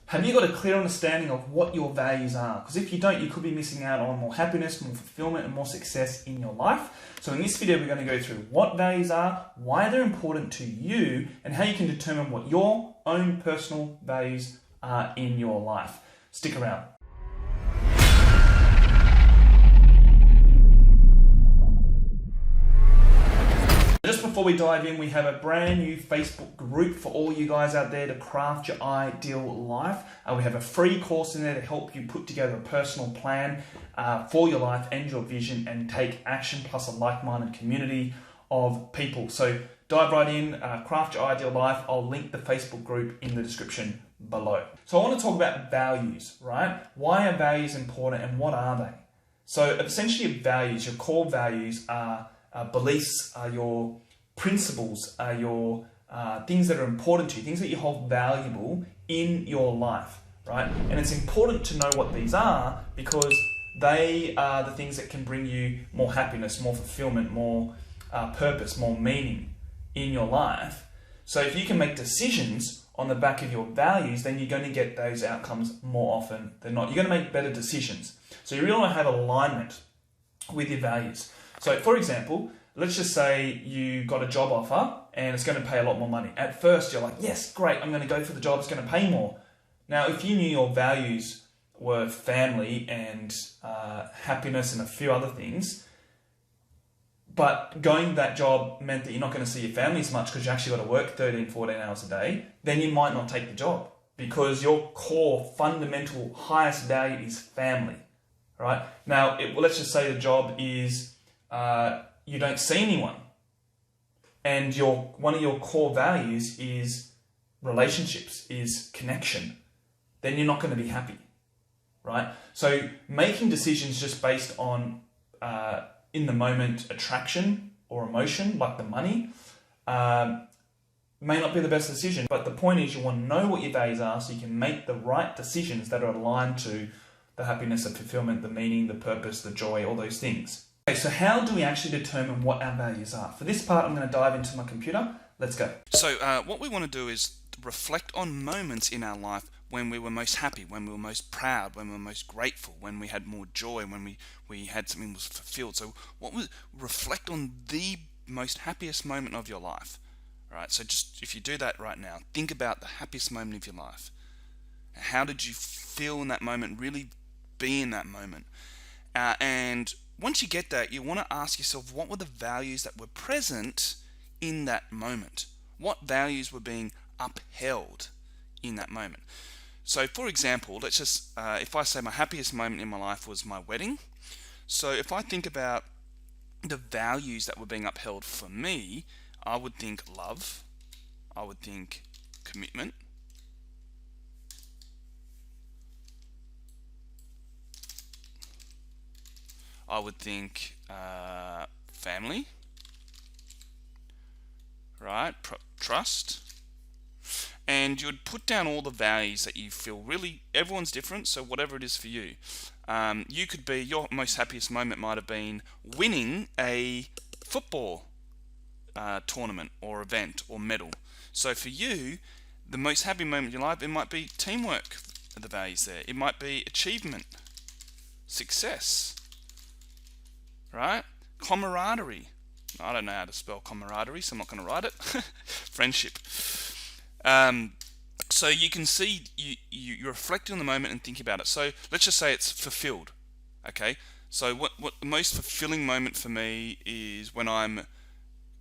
Have you got a clear understanding of what your values are? Because if you don't, you could be missing out on more happiness, more fulfillment, and more success in your life. So in this video, we're going to go through what values are, why they're important to you, and how you can determine what your own personal values are in your life. Stick around. Just before we dive in, we have a brand new Facebook group for all you guys out there to craft your ideal life. We have a free course in there to help you put together a personal plan for your life and your vision and take action, plus a like-minded community of people. So dive right in, craft your ideal life. I'll link the Facebook group in the description below. So I want to talk about values, right? Why are values important and what are they? So essentially values, your core values are beliefs, are your principles, are your things that are important to you, things that you hold valuable in your life, right? And it's important to know what these are because they are the things that can bring you more happiness, more fulfillment, more purpose, more meaning in your life. So if you can make decisions on the back of your values, then you're going to get those outcomes more often than not. You're going to make better decisions. So you really want to have alignment with your values. So for example, let's just say you got a job offer and it's going to pay a lot more money. At first you're like, yes, great, I'm going to go for the job, it's going to pay more. Now, if you knew your values were family and happiness and a few other things, but going to that job meant that you're not going to see your family as much because you actually got to work 13, 14 hours a day, then you might not take the job because your core, fundamental, highest value is family, right? Now, let's just say the job is you don't see anyone, and one of your core values is relationships, is connection, then you're not going to be happy, right? So making decisions just based on in the moment attraction or emotion, like the money, may not be the best decision. But the point is you want to know what your values are so you can make the right decisions that are aligned to the happiness, the fulfillment, the meaning, the purpose, the joy, all those things. Okay, so how do we actually determine what our values are? For this part, I'm going to dive into my computer. Let's go. So what we want to do is reflect on moments in our life when we were most happy, when we were most proud, when we were most grateful, when we had more joy, when we had something that was fulfilled. So reflect on the most happiest moment of your life. All right, so just if you do that right now, think about the happiest moment of your life. How did you feel in that moment, really be in that moment? And once you get that, you want to ask yourself, what were the values that were present in that moment? What values were being upheld in that moment? So for example, let's just, if I say my happiest moment in my life was my wedding. So if I think about the values that were being upheld for me, I would think love, I would think commitment, I would think family, right? Trust. And you would put down all the values that you feel really, everyone's different, so whatever it is for you. You could be, your most happiest moment might have been winning a football tournament or event or medal. So for you, the most happy moment in your life, it might be teamwork, the values there. It might be achievement, success. Right? Camaraderie. I don't know how to spell camaraderie, so I'm not going to write it. Friendship. So you can see, you reflect on the moment and think about it. So let's just say it's fulfilled. Okay? So what the most fulfilling moment for me is when I'm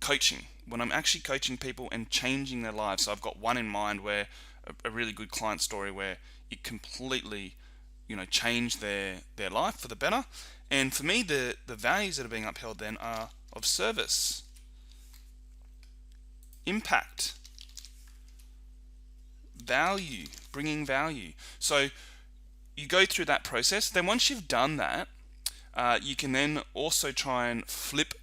coaching. When I'm actually coaching people and changing their lives. So I've got one in mind where a really good client story where it completely change their life for the better. And for me, the values that are being upheld then are of service, impact, value, bringing value. So you go through that process. Then once you've done that, you can then also try and flip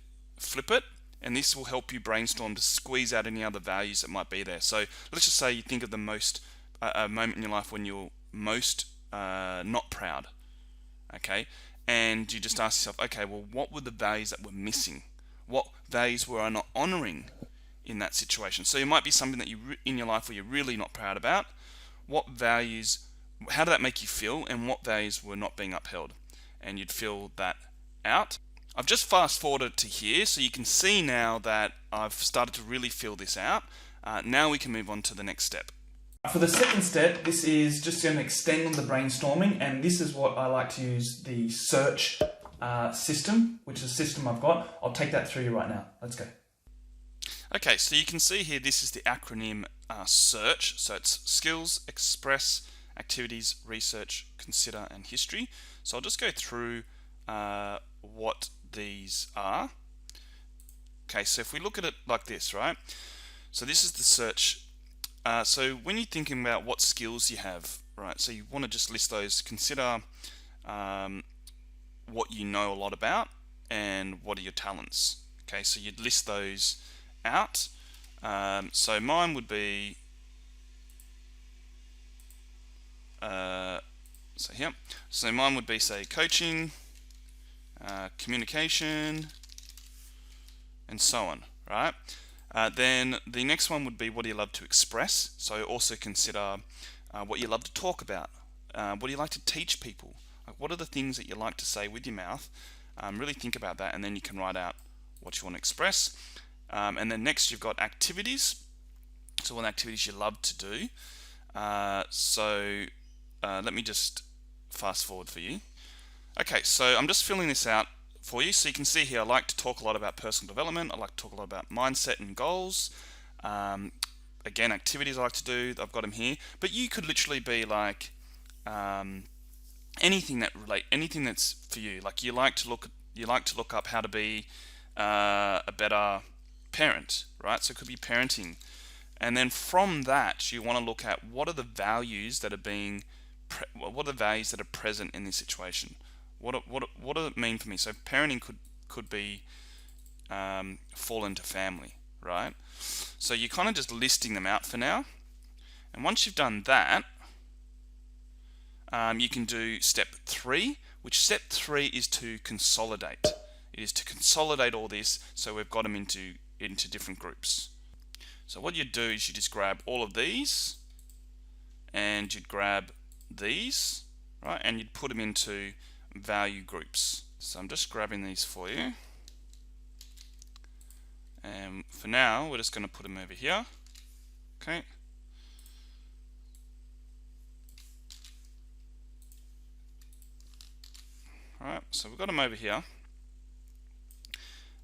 it, and this will help you brainstorm to squeeze out any other values that might be there. So let's just say you think of the most a moment in your life when you're most not proud, okay? And you just ask yourself, okay, well, what were the values that were missing? What values were I not honoring in that situation? So it might be something that in your life where you're really not proud about. what values, how did that make you feel, and what values were not being upheld? And you'd fill that out. I've just fast forwarded to here, so you can see now that I've started to really fill this out. Now we can move on to the next step. For the second step, this is just going to extend on the brainstorming, and this is what I like to use, the search system, which is a system I've got. I'll take that through you right now. Let's go. Okay, so you can see here, this is the acronym SEARCH. So it's skills, express, activities, research, consider, and history. So I'll just go through what these are. Okay, so if we look at it like this, right? So this is the search. So when you're thinking about what skills you have, right? So you want to just list those. Consider what you know a lot about and what are your talents. Okay, so you'd list those out. So mine would be so mine would be, say, coaching, communication, and so on, right? Then the next one would be, what do you love to express? So also consider what you love to talk about. What do you like to teach people? Like, what are the things that you like to say with your mouth? Really think about that, and then you can write out what you want to express. And then next you've got activities. So what activities you love to do. Let me just fast forward for you. Okay, so I'm just filling this out for you. So you can see here, I like to talk a lot about personal development. I like to talk a lot about mindset and goals. Again, activities I like to do, I've got them here. But you could literally be like anything that's for you. Like you like to look up how to be a better parent, right? So it could be parenting. And then from that, you want to look at what are the values that are present in this situation. What does it mean for me? So parenting could be fall into family, right? So you're kind of just listing them out for now. And once you've done that, you can do step 3, which step 3 is to consolidate. It is to consolidate all this so we've got them into different groups. So what you'd do is you just grab all of these and you'd grab these, right? And you'd put them into value groups. So I'm just grabbing these for you. And for now, we're just going to put them over here. Okay. Alright, so we've got them over here.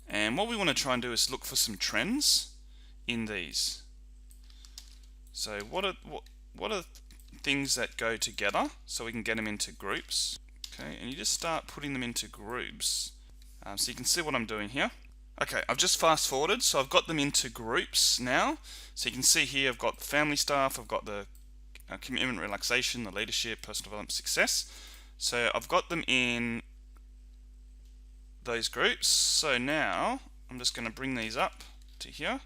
And what we want to try and do is look for some trends in these. So what are things that go together so we can get them into groups? Okay, and you just start putting them into groups. So you can see what I'm doing here. Okay, I've just fast forwarded, so I've got them into groups now. So you can see here I've got family stuff, I've got the commitment, relaxation, the leadership, personal development, success. So I've got them in those groups. So now I'm just going to bring these up to here.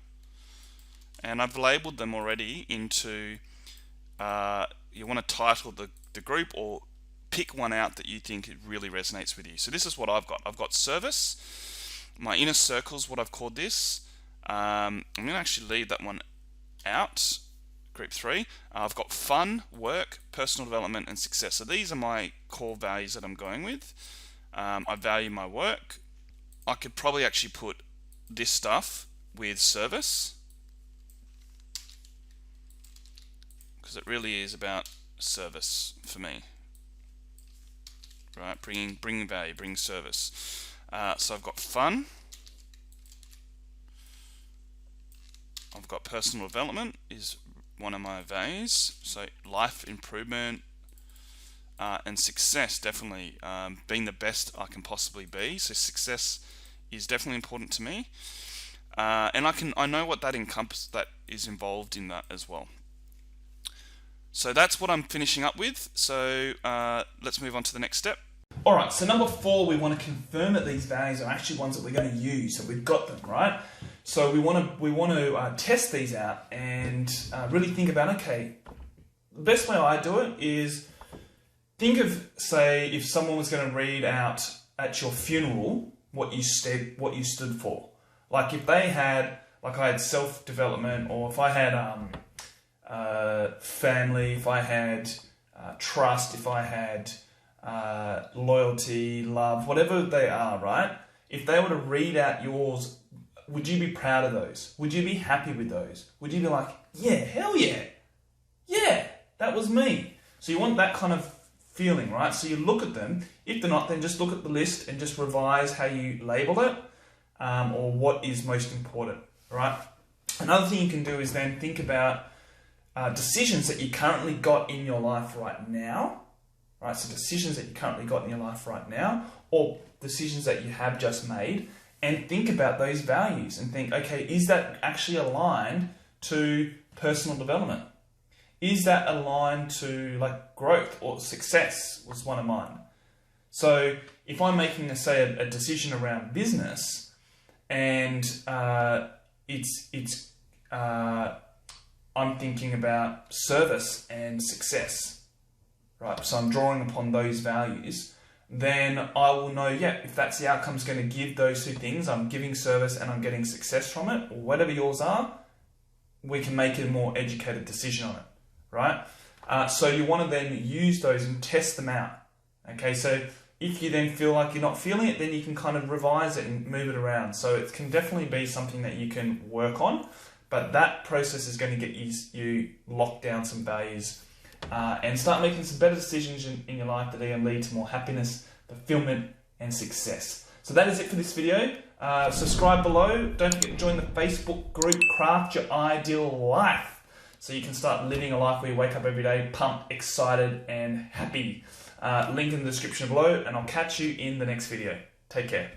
And I've labeled them already into, you want to title the group or pick one out that you think it really resonates with you. So this is what I've got. I've got service. My inner circle's what I've called this. I'm going to actually leave that one out. Group 3. I've got fun, work, personal development, and success. So these are my core values that I'm going with. I value my work. I could probably actually put this stuff with service, because it really is about service for me, right? Bringing value, bringing service. So I've got fun. I've got personal development is one of my values. So life improvement and success, definitely being the best I can possibly be. So success is definitely important to me, and I know what that is involved in that as well. So that's what I'm finishing up with. So let's move on to the next step. Alright, so number 4, we want to confirm that these values are actually ones that we're going to use, so we've got them, right? So we want to test these out and really think about, okay, the best way I do it is think of, say, if someone was going to read out at your funeral what you stood for. Like if they had, like I had self-development, or if I had family, if I had trust, if I had loyalty, love, whatever they are, right? If they were to read out yours, would you be proud of those? Would you be happy with those? Would you be like, yeah, hell yeah, yeah, that was me? So you want that kind of feeling, right? So you look at them. If they're not, then just look at the list and just revise how you label it, or what is most important, right? Another thing you can do is then think about decisions that you currently got in your life right now, right? So decisions that you currently got in your life right now, or decisions that you have just made, and think about those values and think, okay, is that actually aligned to personal development? Is that aligned to like growth or success? Was one of mine. So if I'm making, say, a decision around business, and I'm thinking about service and success, right? So I'm drawing upon those values. Then I will know, yeah, if that's the outcome's going to give those two things, I'm giving service and I'm getting success from it, or whatever yours are, we can make a more educated decision on it, right? So you want to then use those and test them out. Okay, so if you then feel like you're not feeling it, then you can kind of revise it and move it around. So it can definitely be something that you can work on, but that process is going to get you lock down some values and start making some better decisions in your life that are going to lead to more happiness, fulfillment, and success. So that is it for this video. Subscribe below. Don't forget to join the Facebook group Craft Your Ideal Life, so you can start living a life where you wake up every day pumped, excited, and happy. Link in the description below, and I'll catch you in the next video. Take care.